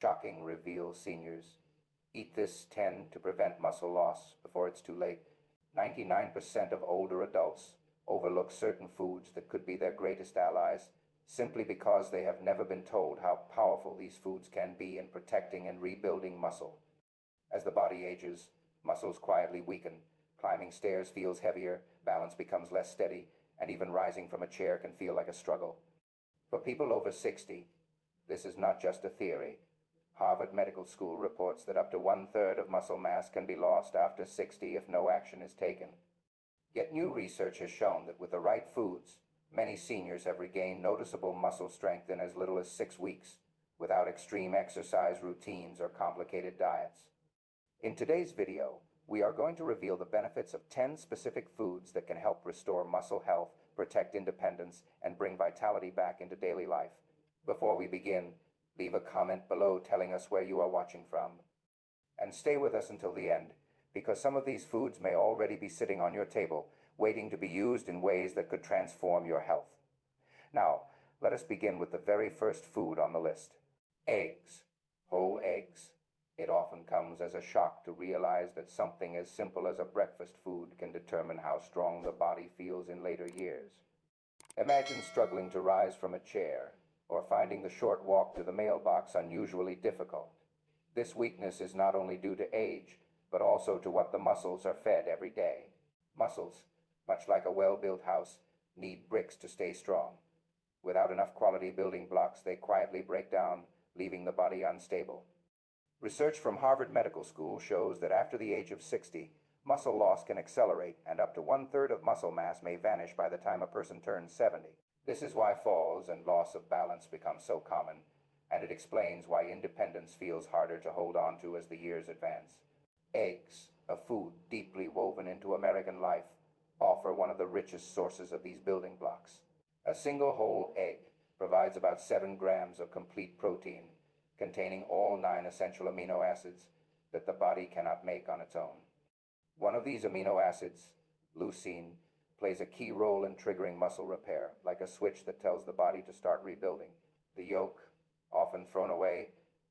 Shocking reveal, seniors. Eat this 10 to prevent muscle loss before it's too late. 99% of older adults overlook certain foods that could be their greatest allies simply because they have never been told how powerful these foods can be in protecting and rebuilding muscle. As the body ages, muscles quietly weaken, climbing stairs feels heavier, balance becomes less steady, and even rising from a chair can feel like a struggle. For people over 60, this is not just a theory. Harvard Medical School reports that up to one-third of muscle mass can be lost after 60 if no action is taken. Yet new research has shown that with the right foods, many seniors have regained noticeable muscle strength in as little as 6 weeks, without extreme exercise routines or complicated diets. In today's video, we are going to reveal the benefits of 10 specific foods that can help restore muscle health, protect independence, and bring vitality back into daily life. Before we begin, leave a comment below telling us where you are watching from. And stay with us until the end, because some of these foods may already be sitting on your table, waiting to be used in ways that could transform your health. Now, let us begin with the very first food on the list. Eggs. Whole eggs. It often comes as a shock to realize that something as simple as a breakfast food can determine how strong the body feels in later years. Imagine struggling to rise from a chair, or finding the short walk to the mailbox unusually difficult. This weakness is not only due to age, but also to what the muscles are fed every day. Muscles, much like a well-built house, need bricks to stay strong. Without enough quality building blocks, they quietly break down, leaving the body unstable. Research from Harvard Medical School shows that after the age of 60, muscle loss can accelerate, and up to one-third of muscle mass may vanish by the time a person turns 70. This is why falls and loss of balance become so common, and it explains why independence feels harder to hold on to as the years advance. Eggs, a food deeply woven into American life, offer one of the richest sources of these building blocks. A single whole egg provides about 7 grams of complete protein, containing all 9 essential amino acids that the body cannot make on its own. One of these amino acids, leucine, plays a key role in triggering muscle repair, like a switch that tells the body to start rebuilding. The yolk, often thrown away,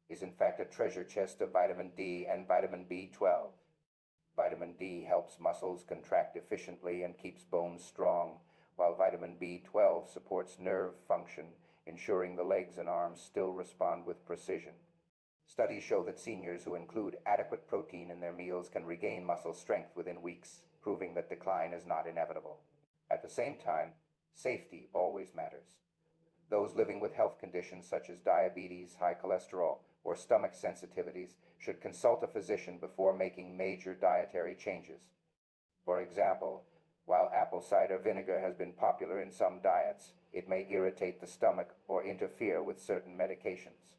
is in fact a treasure chest of vitamin D and vitamin B12. Vitamin D helps muscles contract efficiently and keeps bones strong, while vitamin B12 supports nerve function, ensuring the legs and arms still respond with precision. Studies show that seniors who include adequate protein in their meals can regain muscle strength within weeks, proving that decline is not inevitable. At the same time, safety always matters. Those living with health conditions such as diabetes, high cholesterol, or stomach sensitivities should consult a physician before making major dietary changes. For example, while apple cider vinegar has been popular in some diets, it may irritate the stomach or interfere with certain medications.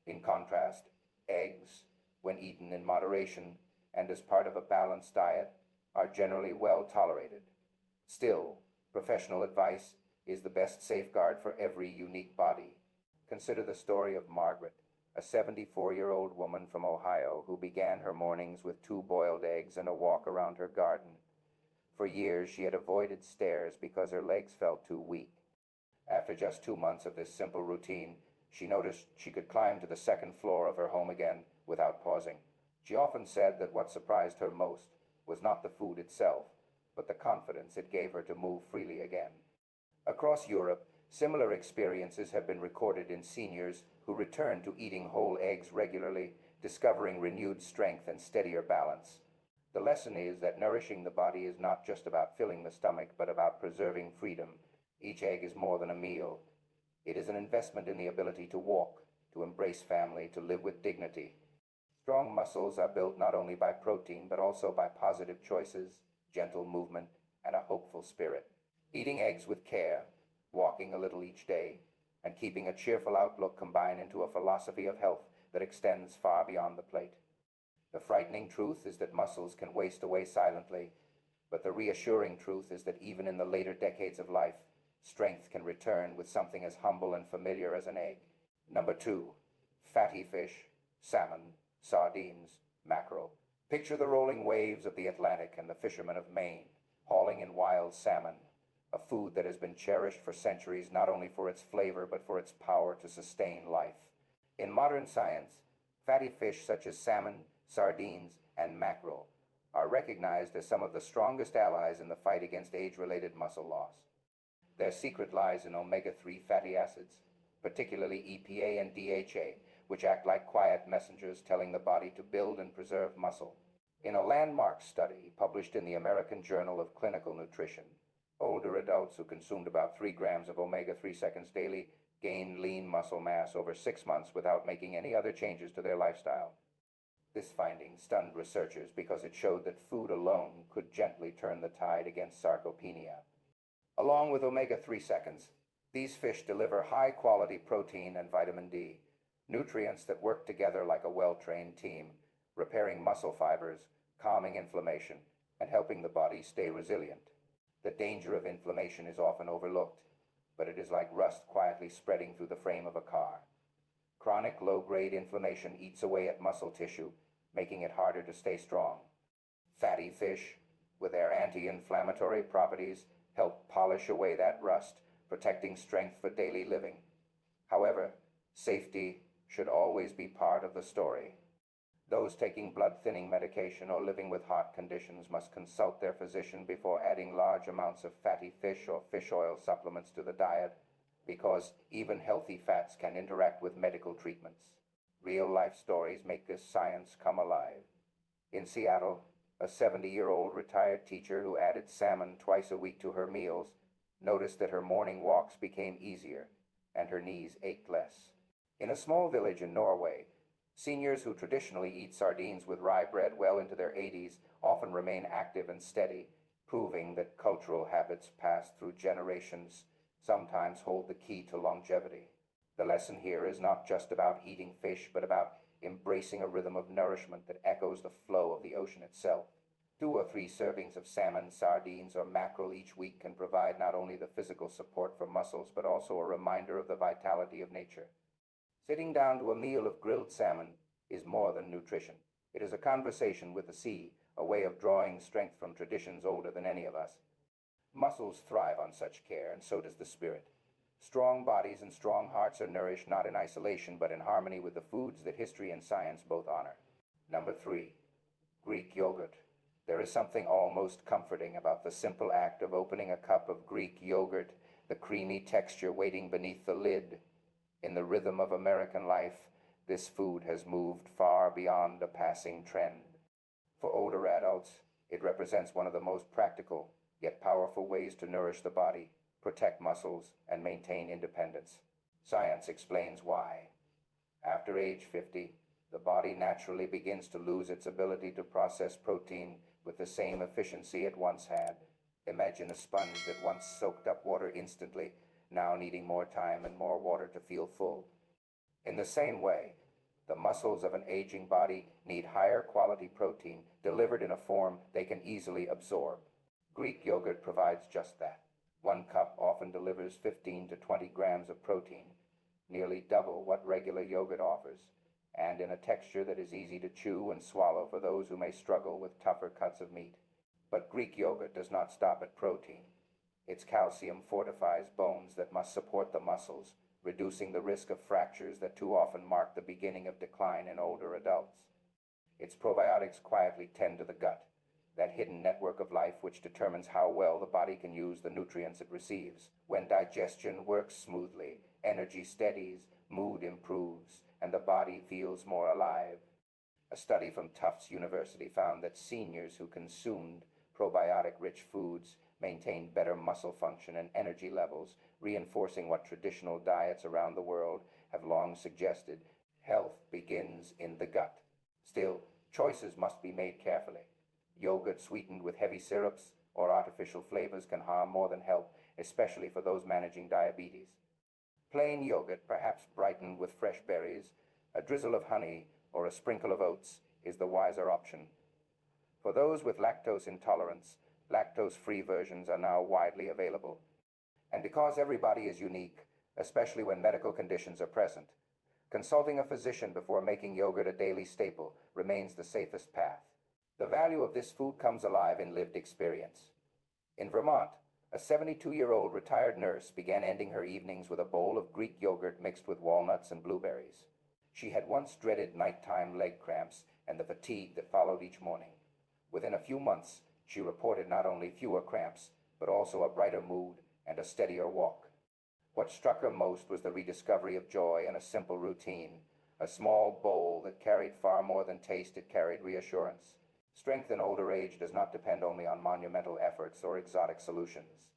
In contrast, eggs, when eaten in moderation and as part of a balanced diet, are generally well tolerated. Still, professional advice is the best safeguard for every unique body. Consider the story of Margaret, a 74-year-old woman from Ohio who began her mornings with 2 boiled eggs and a walk around her garden. For years, she had avoided stairs because her legs felt too weak. After just 2 months of this simple routine, she noticed she could climb to the second floor of her home again without pausing. She often said that what surprised her most was not the food itself, but the confidence it gave her to move freely again. Across Europe, similar experiences have been recorded in seniors who return to eating whole eggs regularly, discovering renewed strength and steadier balance. The lesson is that nourishing the body is not just about filling the stomach, but about preserving freedom. Each egg is more than a meal. It is an investment in the ability to walk, to embrace family, to live with dignity. Strong muscles are built not only by protein, but also by positive choices, gentle movement, and a hopeful spirit. Eating eggs with care, walking a little each day, and keeping a cheerful outlook combine into a philosophy of health that extends far beyond the plate. The frightening truth is that muscles can waste away silently, but the reassuring truth is that even in the later decades of life, strength can return with something as humble and familiar as an egg. Number 2, fatty fish, salmon, sardines, mackerel. Picture the rolling waves of the Atlantic and the fishermen of Maine, hauling in wild salmon, a food that has been cherished for centuries not only for its flavor but for its power to sustain life. In modern science, Fatty fish such as salmon, sardines, and mackerel are recognized as some of the strongest allies in the fight against age-related muscle loss. Their secret lies in omega-3 fatty acids, particularly EPA and DHA, which act like quiet messengers telling the body to build and preserve muscle. In a landmark study published in the American Journal of Clinical Nutrition, older adults who consumed about 3 grams of omega-3 seconds daily gained lean muscle mass over 6 months without making any other changes to their lifestyle. This finding stunned researchers because it showed that food alone could gently turn the tide against sarcopenia. Along with omega-3 seconds, these fish deliver high-quality protein and vitamin D, nutrients that work together like a well-trained team, repairing muscle fibers, calming inflammation, and helping the body stay resilient. The danger of inflammation is often overlooked, but it is like rust quietly spreading through the frame of a car. Chronic low-grade inflammation eats away at muscle tissue, making it harder to stay strong. Fatty fish, with their anti-inflammatory properties, help polish away that rust, protecting strength for daily living. However, safety should always be part of the story. Those taking blood-thinning medication or living with heart conditions must consult their physician before adding large amounts of fatty fish or fish oil supplements to the diet, because even healthy fats can interact with medical treatments. Real-life stories make this science come alive. In Seattle, a 70-year-old retired teacher who added salmon twice a week to her meals noticed that her morning walks became easier and her knees ached less. In a small village in Norway, seniors who traditionally eat sardines with rye bread well into their 80s often remain active and steady, proving that cultural habits passed through generations sometimes hold the key to longevity. The lesson here is not just about eating fish, but about embracing a rhythm of nourishment that echoes the flow of the ocean itself. 2 or 3 servings of salmon, sardines, or mackerel each week can provide not only the physical support for muscles, but also a reminder of the vitality of nature. Sitting down to a meal of grilled salmon is more than nutrition. It is a conversation with the sea, a way of drawing strength from traditions older than any of us. Muscles thrive on such care, and so does the spirit. Strong bodies and strong hearts are nourished not in isolation, but in harmony with the foods that history and science both honor. Number 3, Greek yogurt. There is something almost comforting about the simple act of opening a cup of Greek yogurt, the creamy texture waiting beneath the lid. In the rhythm of American life, this food has moved far beyond a passing trend. For older adults, it represents one of the most practical, yet powerful ways to nourish the body, protect muscles, and maintain independence. Science explains why. After age 50, the body naturally begins to lose its ability to process protein with the same efficiency it once had. Imagine a sponge that once soaked up water instantly, now needing more time and more water to feel full. In the same way, the muscles of an aging body need higher quality protein delivered in a form they can easily absorb. Greek yogurt provides just that. 1 cup often delivers 15 to 20 grams of protein, nearly double what regular yogurt offers, and in a texture that is easy to chew and swallow for those who may struggle with tougher cuts of meat. But Greek yogurt does not stop at protein. Its calcium fortifies bones that must support the muscles, reducing the risk of fractures that too often mark the beginning of decline in older adults. Its probiotics quietly tend to the gut, that hidden network of life which determines how well the body can use the nutrients it receives. When digestion works smoothly, energy steadies, mood improves, and the body feels more alive. A study from Tufts University found that seniors who consumed probiotic-rich foods maintained better muscle function and energy levels, reinforcing what traditional diets around the world have long suggested: health begins in the gut. Still, choices must be made carefully. Yogurt sweetened with heavy syrups or artificial flavors can harm more than help, especially for those managing diabetes. Plain yogurt, perhaps brightened with fresh berries, a drizzle of honey, or a sprinkle of oats, is the wiser option. For those with lactose intolerance, lactose-free versions are now widely available. And because everybody is unique, especially when medical conditions are present, consulting a physician before making yogurt a daily staple remains the safest path. The value of this food comes alive in lived experience. In Vermont, a 72-year-old retired nurse began ending her evenings with a bowl of Greek yogurt mixed with walnuts and blueberries. She had once dreaded nighttime leg cramps and the fatigue that followed each morning. Within a few months, she reported not only fewer cramps, but also a brighter mood and a steadier walk. What struck her most was the rediscovery of joy in a simple routine, a small bowl that carried far more than taste, it carried reassurance. Strength in older age does not depend only on monumental efforts or exotic solutions.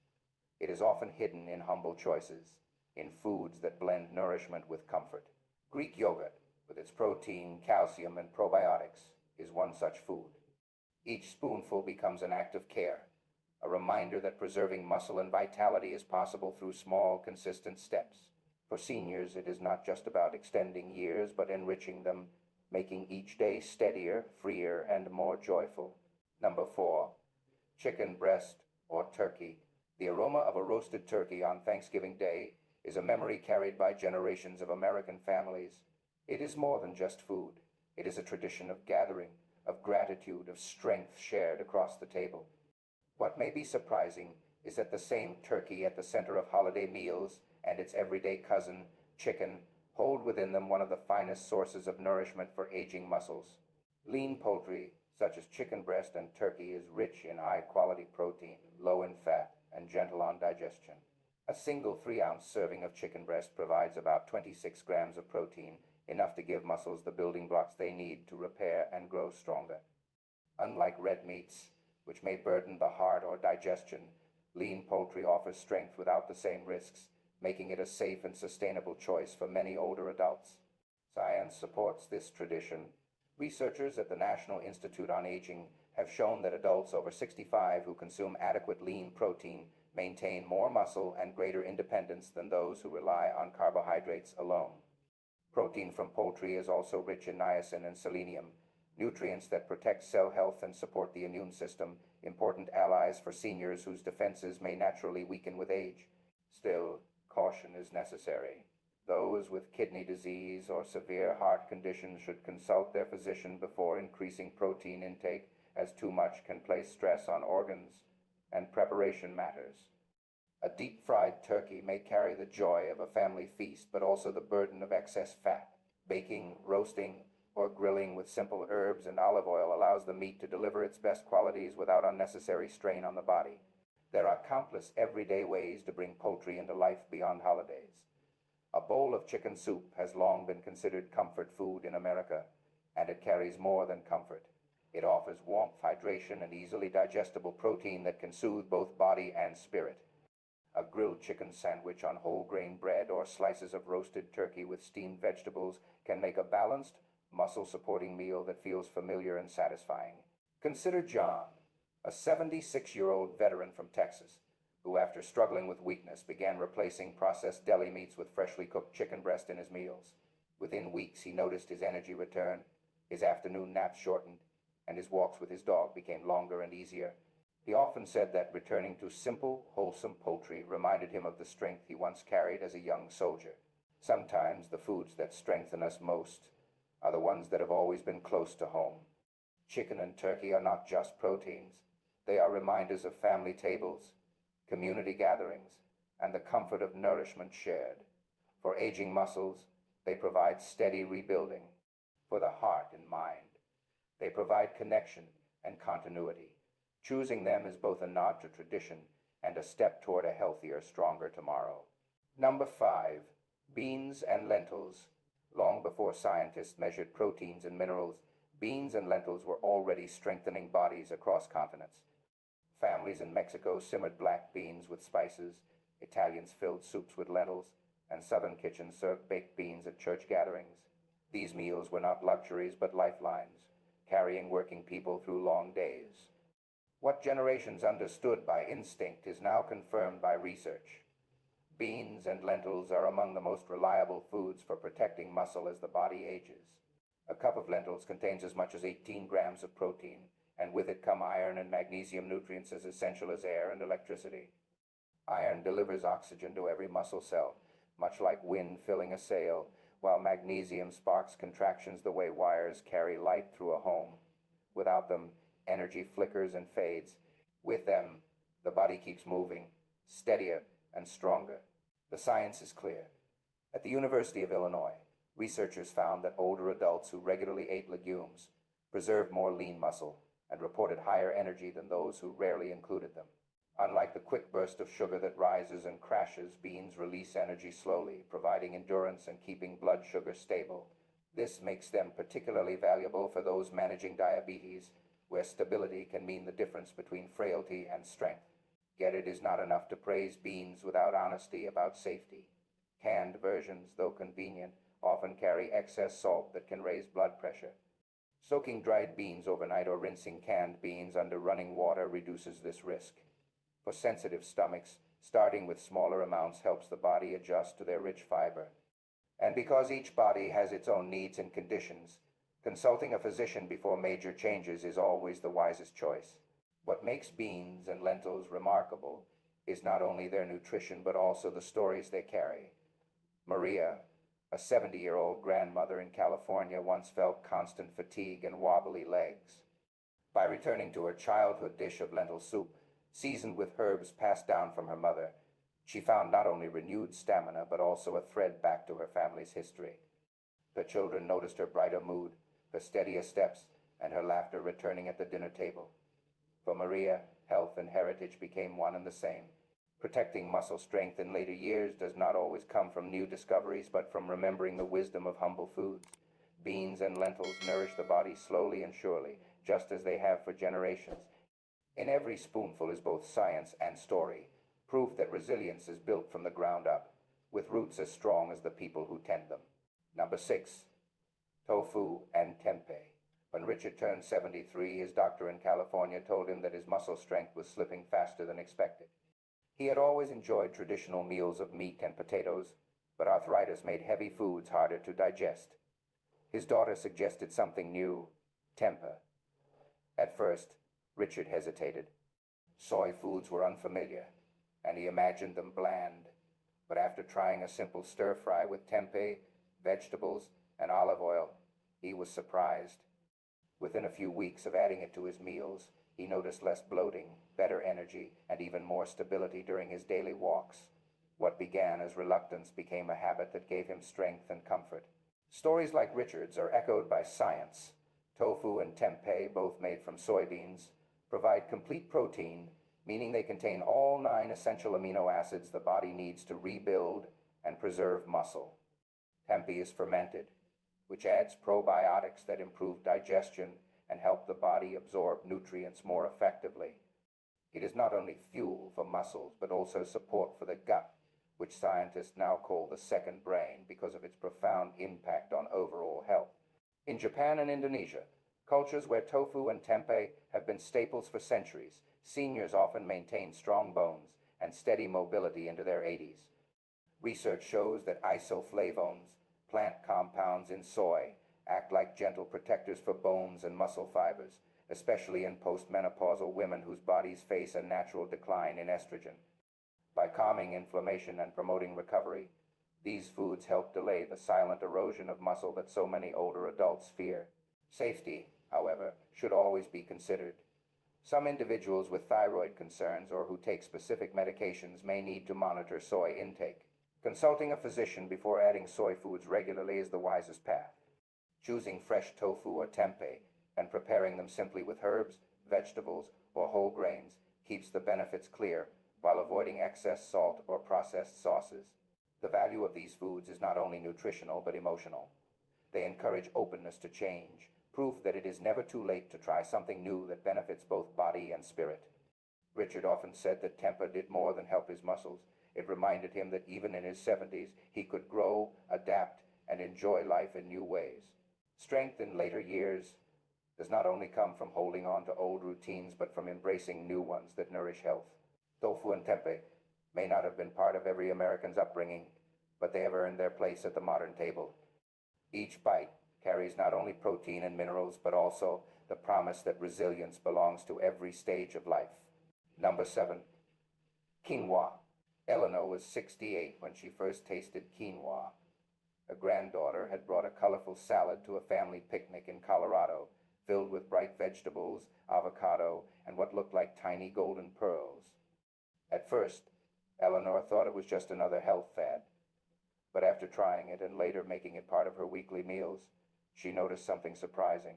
It is often hidden in humble choices, in foods that blend nourishment with comfort. Greek yogurt, with its protein, calcium, and probiotics, is one such food. Each spoonful becomes an act of care, a reminder that preserving muscle and vitality is possible through small, consistent steps. For seniors, it is not just about extending years, but enriching them, making each day steadier, freer, and more joyful. Number 4. Chicken breast or turkey. The aroma of a roasted turkey on Thanksgiving Day is a memory carried by generations of American families. It is more than just food. It is a tradition of gathering, of gratitude, of strength shared across the table. What may be surprising is that the same turkey at the center of holiday meals and its everyday cousin, chicken, hold within them one of the finest sources of nourishment for aging muscles. Lean poultry, such as chicken breast and turkey, is rich in high-quality protein, low in fat, and gentle on digestion. A single 3-ounce serving of chicken breast provides about 26 grams of protein, enough to give muscles the building blocks they need to repair and grow stronger. Unlike red meats, which may burden the heart or digestion, lean poultry offers strength without the same risks, making it a safe and sustainable choice for many older adults. Science supports this tradition. Researchers at the National Institute on Aging have shown that adults over 65 who consume adequate lean protein maintain more muscle and greater independence than those who rely on carbohydrates alone. Protein from poultry is also rich in niacin and selenium, nutrients that protect cell health and support the immune system, important allies for seniors whose defenses may naturally weaken with age. Still, caution is necessary. Those with kidney disease or severe heart conditions should consult their physician before increasing protein intake, as too much can place stress on organs, and preparation matters. A deep-fried turkey may carry the joy of a family feast, but also the burden of excess fat. Baking, roasting, or grilling with simple herbs and olive oil allows the meat to deliver its best qualities without unnecessary strain on the body. There are countless everyday ways to bring poultry into life beyond holidays. A bowl of chicken soup has long been considered comfort food in America, and it carries more than comfort. It offers warmth, hydration, and easily digestible protein that can soothe both body and spirit. A grilled chicken sandwich on whole grain bread or slices of roasted turkey with steamed vegetables can make a balanced, muscle-supporting meal that feels familiar and satisfying. Consider John, a 76-year-old veteran from Texas, who after struggling with weakness began replacing processed deli meats with freshly cooked chicken breast in his meals. Within weeks he noticed his energy return, his afternoon naps shortened, and his walks with his dog became longer and easier. He often said that returning to simple, wholesome poultry reminded him of the strength he once carried as a young soldier. Sometimes the foods that strengthen us most are the ones that have always been close to home. Chicken and turkey are not just proteins. They are reminders of family tables, community gatherings, and the comfort of nourishment shared. For aging muscles, they provide steady rebuilding. For the heart and mind, they provide connection and continuity. Choosing them is both a nod to tradition and a step toward a healthier, stronger tomorrow. Number 5. Beans and lentils. Long before scientists measured proteins and minerals, beans and lentils were already strengthening bodies across continents. Families in Mexico simmered black beans with spices, Italians filled soups with lentils, and southern kitchens served baked beans at church gatherings. These meals were not luxuries but lifelines, carrying working people through long days. What generations understood by instinct is now confirmed by research. Beans and lentils are among the most reliable foods for protecting muscle as the body ages. A cup of lentils contains as much as 18 grams of protein, and with it come iron and magnesium, nutrients as essential as air and electricity. Iron delivers oxygen to every muscle cell, much like wind filling a sail, while magnesium sparks contractions the way wires carry light through a home. Without them, energy flickers and fades. With them, the body keeps moving, steadier and stronger. The science is clear. At the University of Illinois, Researchers found that older adults who regularly ate legumes preserved more lean muscle and reported higher energy than those who rarely included them. Unlike the quick burst of sugar that rises and crashes, beans release energy slowly, providing endurance and keeping blood sugar stable. This makes them particularly valuable for those managing diabetes, where stability can mean the difference between frailty and strength. Yet it is not enough to praise beans without honesty about safety. Canned versions, though convenient, often carry excess salt that can raise blood pressure. Soaking dried beans overnight or rinsing canned beans under running water reduces this risk. For sensitive stomachs, starting with smaller amounts helps the body adjust to their rich fiber. And because each body has its own needs and conditions, consulting a physician before major changes is always the wisest choice. What makes beans and lentils remarkable is not only their nutrition but also the stories they carry. Maria, a 70-year-old grandmother in California, once felt constant fatigue and wobbly legs. By returning to her childhood dish of lentil soup, seasoned with herbs passed down from her mother, she found not only renewed stamina but also a thread back to her family's history. The children noticed her brighter mood, her steadier steps, and her laughter returning at the dinner table. For Maria, health and heritage became one and the same. Protecting muscle strength in later years does not always come from new discoveries, but from remembering the wisdom of humble foods. Beans and lentils nourish the body slowly and surely, just as they have for generations. In every spoonful is both science and story, proof that resilience is built from the ground up, with roots as strong as the people who tend them. Number 6. Tofu and tempeh. When Richard turned 73, his doctor in California told him that his muscle strength was slipping faster than expected. He had always enjoyed traditional meals of meat and potatoes, but arthritis made heavy foods harder to digest. His daughter suggested something new, tempeh. At first, Richard hesitated. Soy foods were unfamiliar, and he imagined them bland. But after trying a simple stir-fry with tempeh, vegetables, and olive oil, he was surprised. Within a few weeks of adding it to his meals, he noticed less bloating, better energy, and even more stability during his daily walks. What began as reluctance became a habit that gave him strength and comfort. Stories like Richard's are echoed by science. Tofu and tempeh, both made from soybeans, provide complete protein, meaning they contain all 9 essential amino acids the body needs to rebuild and preserve muscle. Tempeh is fermented, which adds probiotics that improve digestion and help the body absorb nutrients more effectively. It is not only fuel for muscles, but also support for the gut, which scientists now call the second brain because of its profound impact on overall health. In Japan and Indonesia, cultures where tofu and tempeh have been staples for centuries, seniors often maintain strong bones and steady mobility into their 80s. Research shows that isoflavones, plant compounds in soy, act like gentle protectors for bones and muscle fibers, especially in postmenopausal women whose bodies face a natural decline in estrogen. By calming inflammation and promoting recovery, these foods help delay the silent erosion of muscle that so many older adults fear. Safety, however, should always be considered. Some individuals with thyroid concerns or who take specific medications may need to monitor soy intake. Consulting a physician before adding soy foods regularly is the wisest path. Choosing fresh tofu or tempeh and preparing them simply with herbs, vegetables, or whole grains keeps the benefits clear while avoiding excess salt or processed sauces. The value of these foods is not only nutritional but emotional. They encourage openness to change, proof that it is never too late to try something new that benefits both body and spirit. Richard often said that tempeh did more than help his muscles. It reminded him that even in his 70s, he could grow, adapt, and enjoy life in new ways. Strength in later years does not only come from holding on to old routines, but from embracing new ones that nourish health. Tofu and tempeh may not have been part of every American's upbringing, but they have earned their place at the modern table. Each bite carries not only protein and minerals, but also the promise that resilience belongs to every stage of life. Number 7. Quinoa. Eleanor was 68 when she first tasted quinoa. A granddaughter had brought a colorful salad to a family picnic in Colorado, filled with bright vegetables, avocado, and what looked like tiny golden pearls. At first, Eleanor thought it was just another health fad. But after trying it and later making it part of her weekly meals, she noticed something surprising.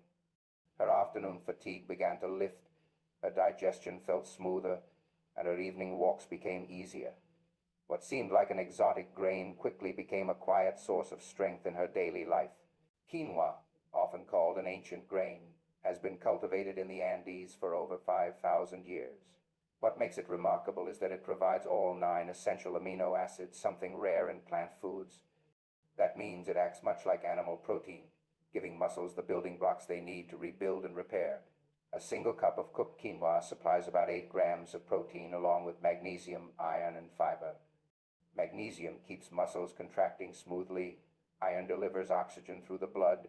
Her afternoon fatigue began to lift, her digestion felt smoother, and her evening walks became easier. What seemed like an exotic grain quickly became a quiet source of strength in her daily life. Quinoa, often called an ancient grain, has been cultivated in the Andes for over 5,000 years. What makes it remarkable is that it provides all 9 essential amino acids, something rare in plant foods. That means it acts much like animal protein, giving muscles the building blocks they need to rebuild and repair. A single cup of cooked quinoa supplies about 8 grams of protein along with magnesium, iron, and fiber. Magnesium keeps muscles contracting smoothly, iron delivers oxygen through the blood,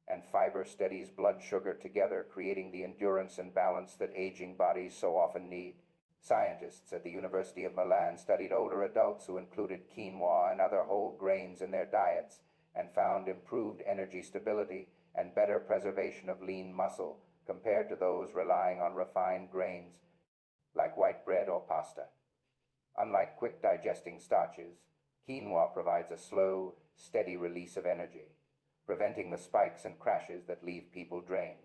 and fiber steadies blood sugar together, creating the endurance and balance that aging bodies so often need. Scientists at the University of Milan studied older adults who included quinoa and other whole grains in their diets and found improved energy stability and better preservation of lean muscle compared to those relying on refined grains like white bread or pasta. Unlike quick digesting starches, quinoa provides a slow, steady release of energy, preventing the spikes and crashes that leave people drained.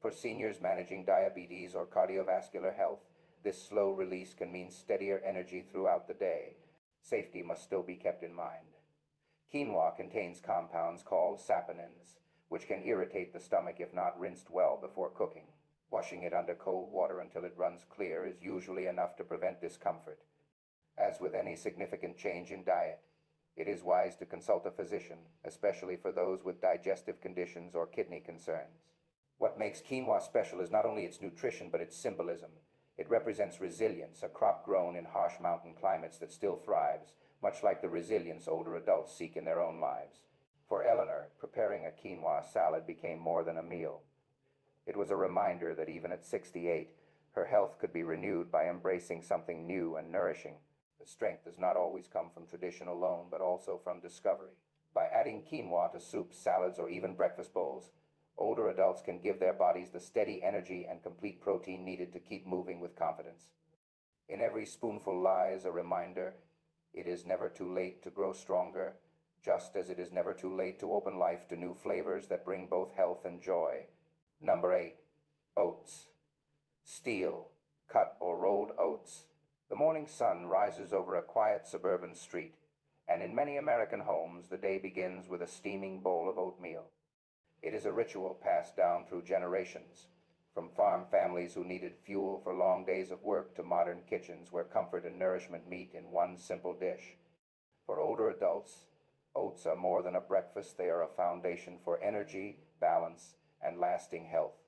For seniors managing diabetes or cardiovascular health, this slow release can mean steadier energy throughout the day. Safety must still be kept in mind. Quinoa contains compounds called saponins, which can irritate the stomach if not rinsed well before cooking. Washing it under cold water until it runs clear is usually enough to prevent discomfort. As with any significant change in diet, it is wise to consult a physician, especially for those with digestive conditions or kidney concerns. What makes quinoa special is not only its nutrition, but its symbolism. It represents resilience, a crop grown in harsh mountain climates that still thrives, much like the resilience older adults seek in their own lives. For Eleanor, preparing a quinoa salad became more than a meal. It was a reminder that even at 68, her health could be renewed by embracing something new and nourishing. The strength does not always come from tradition alone, but also from discovery. By adding quinoa to soups, salads, or even breakfast bowls, older adults can give their bodies the steady energy and complete protein needed to keep moving with confidence. In every spoonful lies a reminder: it is never too late to grow stronger, just as it is never too late to open life to new flavors that bring both health and joy. Number 8. Oats. Steel, cut or rolled oats. The morning sun rises over a quiet suburban street, and in many American homes the day begins with a steaming bowl of oatmeal. It is a ritual passed down through generations, from farm families who needed fuel for long days of work to modern kitchens where comfort and nourishment meet in one simple dish. For older adults, oats are more than a breakfast. They are a foundation for energy, balance, and lasting health.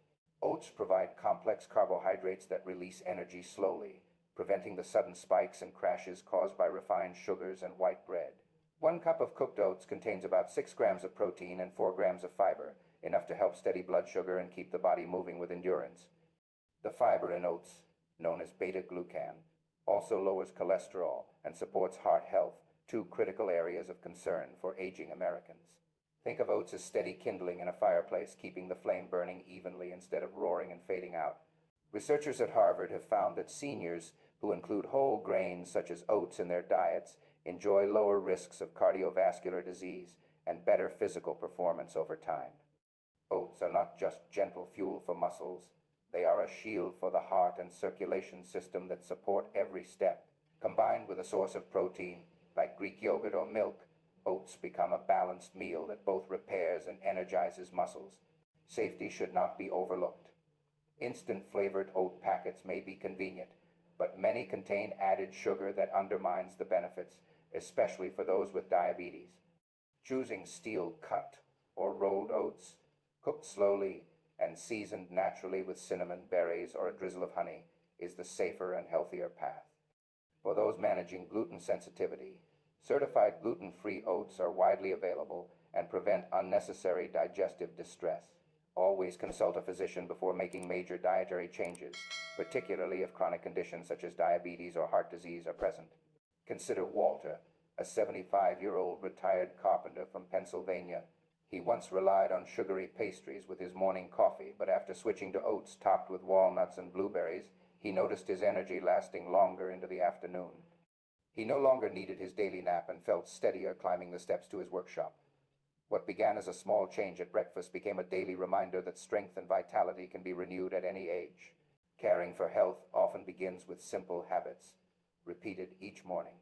Oats provide complex carbohydrates that release energy slowly, preventing the sudden spikes and crashes caused by refined sugars and white bread. 1 cup of cooked oats contains about 6 grams of protein and 4 grams of fiber, enough to help steady blood sugar and keep the body moving with endurance. The fiber in oats, known as beta-glucan, also lowers cholesterol and supports heart health, 2 critical areas of concern for aging Americans. Think of oats as steady kindling in a fireplace, keeping the flame burning evenly instead of roaring and fading out. Researchers at Harvard have found that seniors who include whole grains such as oats in their diets enjoy lower risks of cardiovascular disease and better physical performance over time. Oats are not just gentle fuel for muscles, they are a shield for the heart and circulation system that support every step. Combined with a source of protein, like Greek yogurt or milk, oats become a balanced meal that both repairs and energizes muscles. Safety should not be overlooked. Instant flavored oat packets may be convenient, but many contain added sugar that undermines the benefits, especially for those with diabetes. Choosing steel cut or rolled oats, cooked slowly and seasoned naturally with cinnamon, berries, or a drizzle of honey, is the safer and healthier path. For those managing gluten sensitivity, certified gluten-free oats are widely available and prevent unnecessary digestive distress. Always consult a physician before making major dietary changes, particularly if chronic conditions such as diabetes or heart disease are present. Consider Walter, a 75-year-old retired carpenter from Pennsylvania. He once relied on sugary pastries with his morning coffee, but after switching to oats topped with walnuts and blueberries, he noticed his energy lasting longer into the afternoon. He no longer needed his daily nap and felt steadier climbing the steps to his workshop. What began as a small change at breakfast became a daily reminder that strength and vitality can be renewed at any age. Caring for health often begins with simple habits, repeated each morning.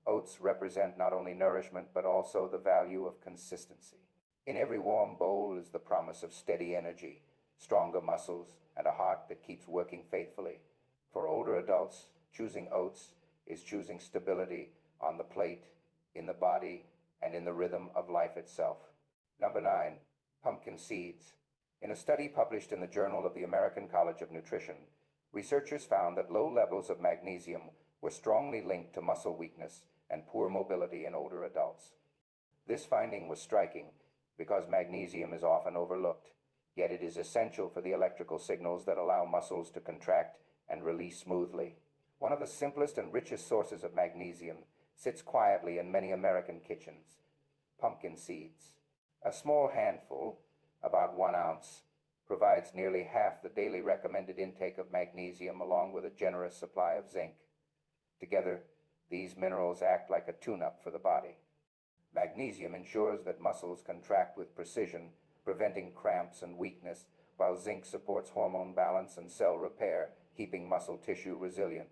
Oats represent not only nourishment but also the value of consistency. In every warm bowl is the promise of steady energy, stronger muscles, and a heart that keeps working faithfully. For older adults, choosing oats is choosing stability on the plate, in the body, and in the rhythm of life itself. Number 9, pumpkin seeds. In a study published in the Journal of the American College of Nutrition, researchers found that low levels of magnesium were strongly linked to muscle weakness and poor mobility in older adults. This finding was striking because magnesium is often overlooked, yet it is essential for the electrical signals that allow muscles to contract and release smoothly. One of the simplest and richest sources of magnesium sits quietly in many American kitchens: pumpkin seeds. A small handful, about 1 ounce, provides nearly half the daily recommended intake of magnesium along with a generous supply of zinc. Together, these minerals act like a tune-up for the body. Magnesium ensures that muscles contract with precision, preventing cramps and weakness, while zinc supports hormone balance and cell repair, keeping muscle tissue resilient.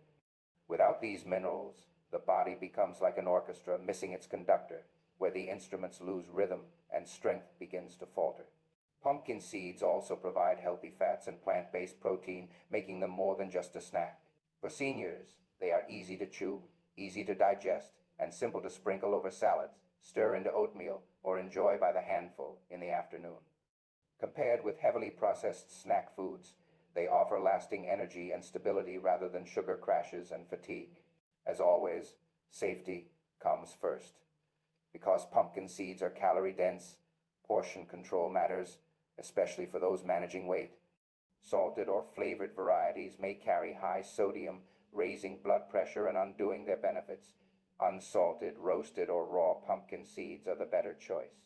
Without these minerals, the body becomes like an orchestra missing its conductor, where the instruments lose rhythm and strength begins to falter. Pumpkin seeds also provide healthy fats and plant-based protein, making them more than just a snack. For seniors, they are easy to chew, easy to digest, and simple to sprinkle over salads, stir into oatmeal, or enjoy by the handful in the afternoon. Compared with heavily processed snack foods, they offer lasting energy and stability rather than sugar crashes and fatigue. As always, safety comes first. Because pumpkin seeds are calorie dense, portion control matters, especially for those managing weight. Salted or flavored varieties may carry high sodium, raising blood pressure and undoing their benefits. Unsalted, roasted, or raw pumpkin seeds are the better choice.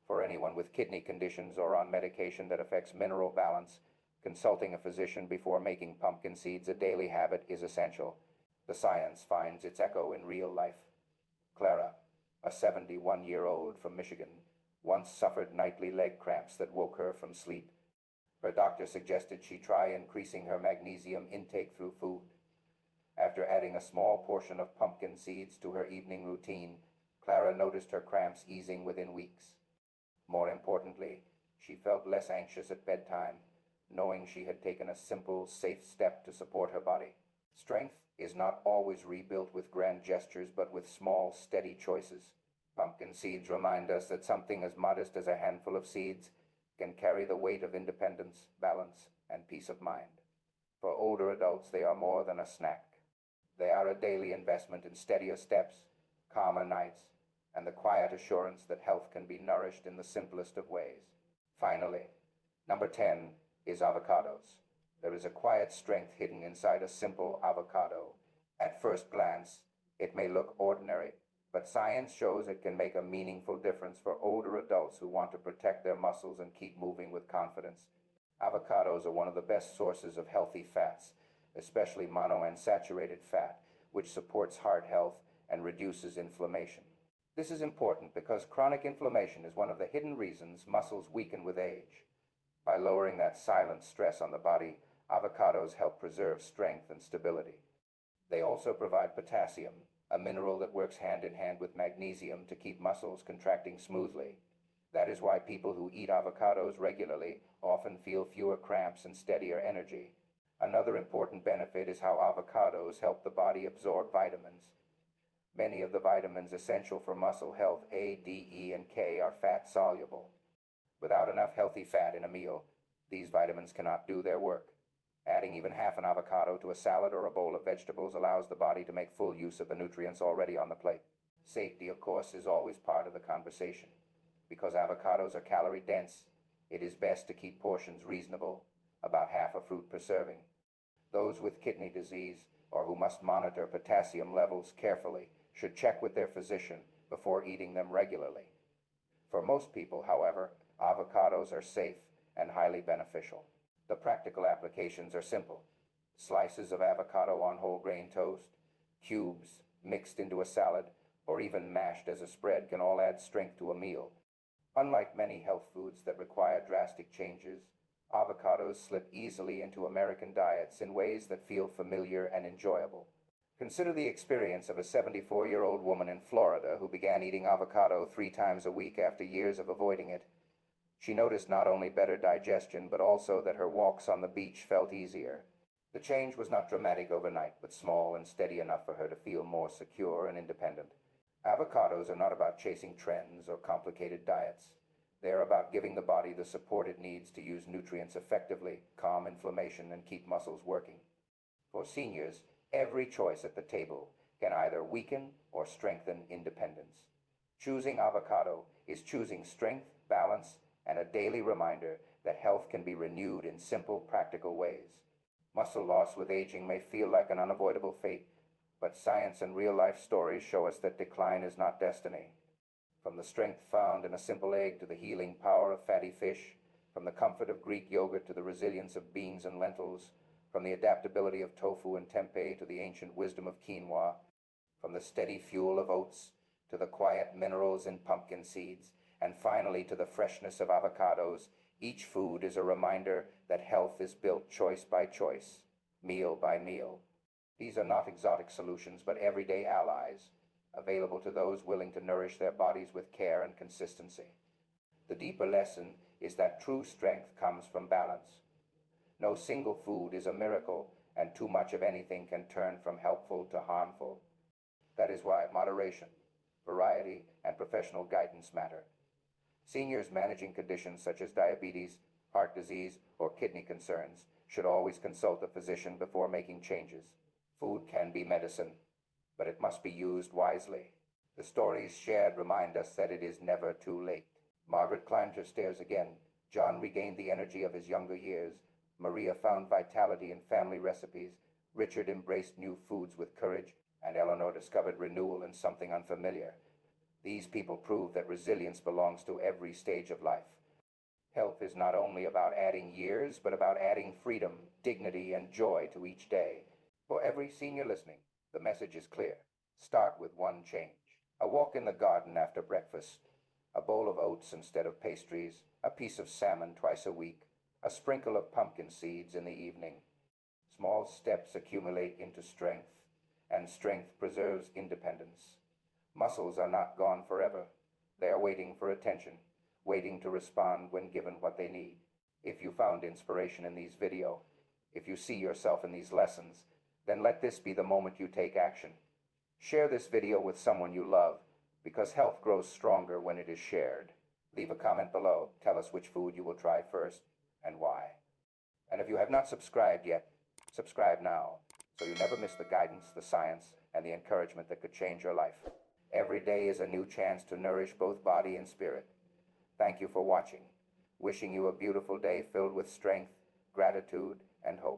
For anyone with kidney conditions or on medication that affects mineral balance, consulting a physician before making pumpkin seeds a daily habit is essential. The science finds its echo in real life. Clara, a 71-year-old from Michigan, once suffered nightly leg cramps that woke her from sleep. Her doctor suggested she try increasing her magnesium intake through food. After adding a small portion of pumpkin seeds to her evening routine, Clara noticed her cramps easing within weeks. More importantly, she felt less anxious at bedtime, knowing she had taken a simple, safe step to support her body. Strength is not always rebuilt with grand gestures, but with small, steady choices. Pumpkin seeds remind us that something as modest as a handful of seeds can carry the weight of independence, balance, and peace of mind. For older adults, they are more than a snack. They are a daily investment in steadier steps, calmer nights, and the quiet assurance that health can be nourished in the simplest of ways. Finally, number 10 is avocados. There is a quiet strength hidden inside a simple avocado. At first glance, it may look ordinary, but science shows it can make a meaningful difference for older adults who want to protect their muscles and keep moving with confidence. Avocados are one of the best sources of healthy fats, especially monounsaturated fat, which supports heart health and reduces inflammation. This is important because chronic inflammation is one of the hidden reasons muscles weaken with age. By lowering that silent stress on the body, avocados help preserve strength and stability. They also provide potassium, a mineral that works hand in hand with magnesium to keep muscles contracting smoothly. That is why people who eat avocados regularly often feel fewer cramps and steadier energy. Another important benefit is how avocados help the body absorb vitamins. Many of the vitamins essential for muscle health, A, D, E, and K, are fat-soluble. Without enough healthy fat in a meal, these vitamins cannot do their work. Adding even half an avocado to a salad or a bowl of vegetables allows the body to make full use of the nutrients already on the plate. Safety, of course, is always part of the conversation. Because avocados are calorie dense, it is best to keep portions reasonable, about half a fruit per serving. Those with kidney disease or who must monitor potassium levels carefully should check with their physician before eating them regularly. For most people, however, avocados are safe and highly beneficial. The practical applications are simple: slices of avocado on whole grain toast, cubes mixed into a salad, or even mashed as a spread can all add strength to a meal. Unlike many health foods that require drastic changes, avocados slip easily into American diets in ways that feel familiar and enjoyable. Consider the experience of a 74-year-old woman in Florida who began eating avocado 3 times a week after years of avoiding it. She noticed not only better digestion, but also that her walks on the beach felt easier. The change was not dramatic overnight, but small and steady enough for her to feel more secure and independent. Avocados are not about chasing trends or complicated diets. They are about giving the body the support it needs to use nutrients effectively, calm inflammation, and keep muscles working. For seniors, every choice at the table can either weaken or strengthen independence. Choosing avocado is choosing strength, balance, and a daily reminder that health can be renewed in simple, practical ways. Muscle loss with aging may feel like an unavoidable fate, but science and real-life stories show us that decline is not destiny. From the strength found in a simple egg to the healing power of fatty fish, from the comfort of Greek yogurt to the resilience of beans and lentils, from the adaptability of tofu and tempeh to the ancient wisdom of quinoa, from the steady fuel of oats to the quiet minerals in pumpkin seeds, and finally to the freshness of avocados, each food is a reminder that health is built choice by choice, meal by meal. These are not exotic solutions, but everyday allies, available to those willing to nourish their bodies with care and consistency. The deeper lesson is that true strength comes from balance. No single food is a miracle, and too much of anything can turn from helpful to harmful. That is why moderation, variety, and professional guidance matter. Seniors managing conditions such as diabetes, heart disease, or kidney concerns should always consult a physician before making changes. Food can be medicine, but it must be used wisely. The stories shared remind us that it is never too late. Margaret climbed her stairs again. John regained the energy of his younger years. Maria found vitality in family recipes. Richard embraced new foods with courage, and Eleanor discovered renewal in something unfamiliar. These people prove that resilience belongs to every stage of life. Health is not only about adding years, but about adding freedom, dignity, and joy to each day. For every senior listening, the message is clear. Start with one change. A walk in the garden after breakfast, a bowl of oats instead of pastries, a piece of salmon twice a week, a sprinkle of pumpkin seeds in the evening. Small steps accumulate into strength, and strength preserves independence. Muscles are not gone forever. They are waiting for attention, waiting to respond when given what they need. If you found inspiration in these videos, if you see yourself in these lessons, then let this be the moment you take action. Share this video with someone you love, because health grows stronger when it is shared. Leave a comment below. Tell us which food you will try first and why. And if you have not subscribed yet, subscribe now, so you never miss the guidance, the science, and the encouragement that could change your life. Every day is a new chance to nourish both body and spirit. Thank you for watching. Wishing you a beautiful day filled with strength, gratitude, and hope.